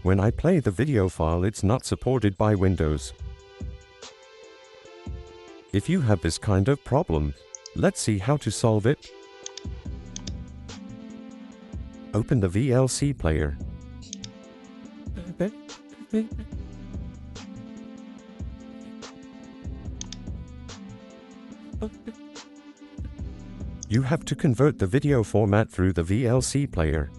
When I play the video file, it's not supported by Windows. If you have this kind of problem, let's see how to solve it. Open the VLC player. You have to convert the video format through the VLC player.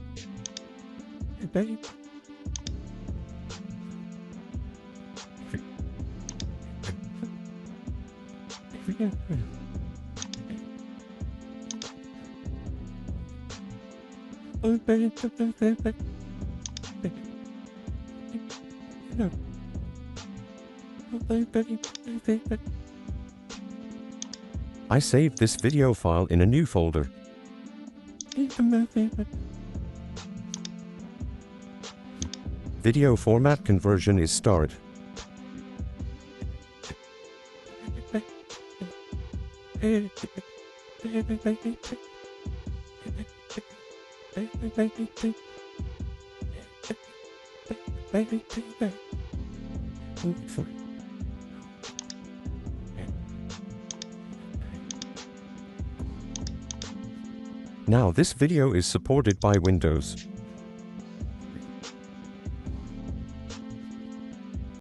I saved this video file in a new folder. Video format conversion is started. Now this video is supported by Windows.